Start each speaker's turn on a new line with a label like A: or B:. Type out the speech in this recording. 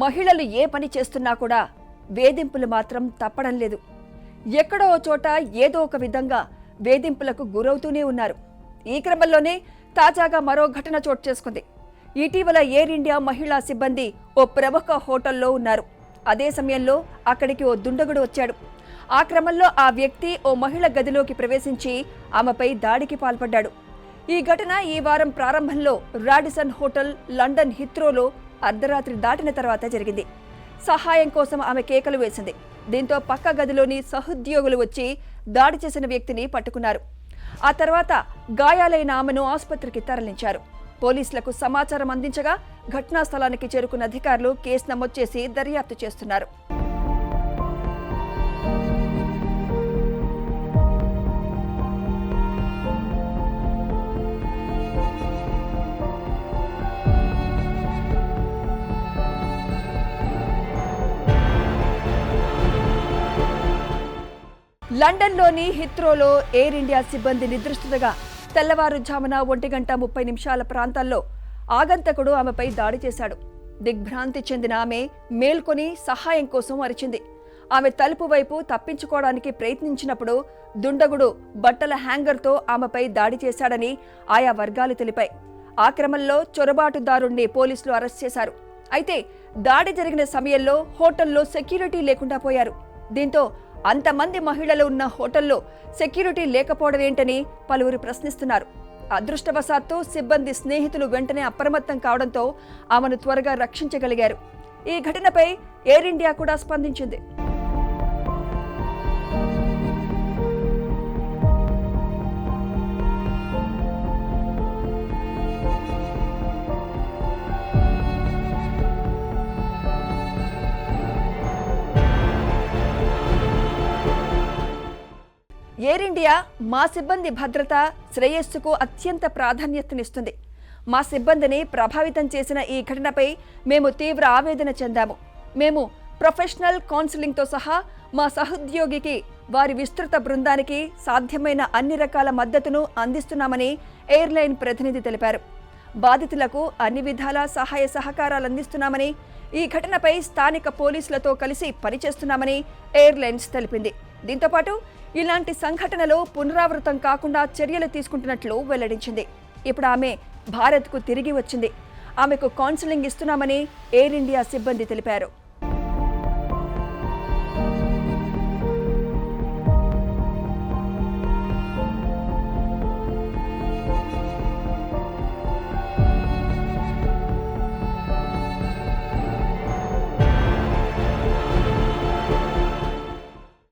A: మహిళలు ఏ పని చేస్తున్నా కూడా వేధింపులు మాత్రం తప్పడం లేదు. ఎక్కడో చోట ఏదో ఒక విధంగా వేధింపులకు గురవుతూనే ఉన్నారు. ఈ క్రమంలోనే తాజాగా మరో ఘటన చోటు చేసుకుంది. ఇటీవల ఎయిర్ ఇండియా మహిళా సిబ్బంది ఓ ప్రముఖ హోటల్లో ఉన్నారు. అదే సమయంలో అక్కడికి ఓ దుండగుడు వచ్చాడు. ఆ క్రమంలో ఆ వ్యక్తి ఓ మహిళ గదిలోకి ప్రవేశించి ఆమెపై దాడికి పాల్పడ్డాడు. ఈ ఘటన ఈ వారం ప్రారంభంలో రాడిసన్ హోటల్ లండన్ హిత్రోలో అర్ధరాత్రి దాటిన తర్వాత జరిగింది. సహాయం కోసం ఆమె కేకలు వేసింది. దీంతో పక్క గదిలోని సహోద్యోగులు వచ్చి దాడి చేసిన వ్యక్తిని పట్టుకున్నారు. ఆ తర్వాత గాయాలైన ఆమెను ఆసుపత్రికి తరలించారు. పోలీసులకు సమాచారం అందించగా ఘటనా స్థలానికి చేరుకున్న అధికారులు కేసు నమోదు చేసి దర్యాప్తు చేస్తున్నారు. లండన్లోని హిత్రోలో ఎయిర్ ఇండియా సిబ్బంది నిద్రిస్తుండగా తెల్లవారుజామున 1:30 ప్రాంతాల్లో ఆగంతకుడు ఆమెపై దాడి చేశాడు. దిగ్భ్రాంతి చెందిన ఆమె మేల్కొని సహాయం కోసం అరిచింది. ఆమె తలుపు వైపు తప్పించుకోవడానికి ప్రయత్నించినప్పుడు దుండగుడు బట్టల హ్యాంగర్తో ఆమెపై దాడి చేశాడని ఆయా వర్గాలు తెలిపాయి. ఆ క్రమంలో చొరబాటుదారుణ్ణి పోలీసులు అరెస్ట్ చేశారు. అయితే దాడి జరిగిన సమయంలో హోటల్లో సెక్యూరిటీ లేకుండా పోయారు. దీంతో అంతమంది మహిళలు ఉన్న హోటల్లో సెక్యూరిటీ లేకపోవడం ఏంటని పలువురు ప్రశ్నిస్తున్నారు. అదృష్టవశాత్తు సిబ్బంది స్నేహితులు వెంటనే అప్రమత్తం కావడంతో ఆమెను త్వరగా రక్షించగలిగారు. ఈ ఘటనపై ఎయిర్ ఇండియా కూడా స్పందించింది. ఎయిర్ ఇండియా మా సిబ్బంది భద్రత, శ్రేయస్సుకు అత్యంత ప్రాధాన్యతనిస్తుంది. మా సిబ్బందిని ప్రభావితం చేసిన ఈ ఘటనపై మేము తీవ్ర ఆవేదన చెందాము. మేము ప్రొఫెషనల్ కౌన్సిలింగ్తో సహా మా సహోద్యోగికి, వారి విస్తృత బృందానికి సాధ్యమైన అన్ని రకాల మద్దతును అందిస్తున్నామని ఎయిర్లైన్ ప్రతినిధి తెలిపారు. బాధితులకు అన్ని విధాల సహాయ సహకారాలు అందిస్తున్నామని, ఈ ఘటనపై స్థానిక పోలీసులతో కలిసి పనిచేస్తున్నామని ఎయిర్లైన్స్ తెలిపింది. దీంతోపాటు ఇలాంటి సంఘటనలు పునరావృతం కాకుండా చర్యలు తీసుకుంటున్నట్లు వెల్లడించింది. ఇప్పుడు ఆమె భారత్కు తిరిగి వచ్చింది. ఆమెకు కౌన్సిలింగ్ ఇస్తున్నామని ఎయిర్ ఇండియా సిబ్బంది తెలిపారు.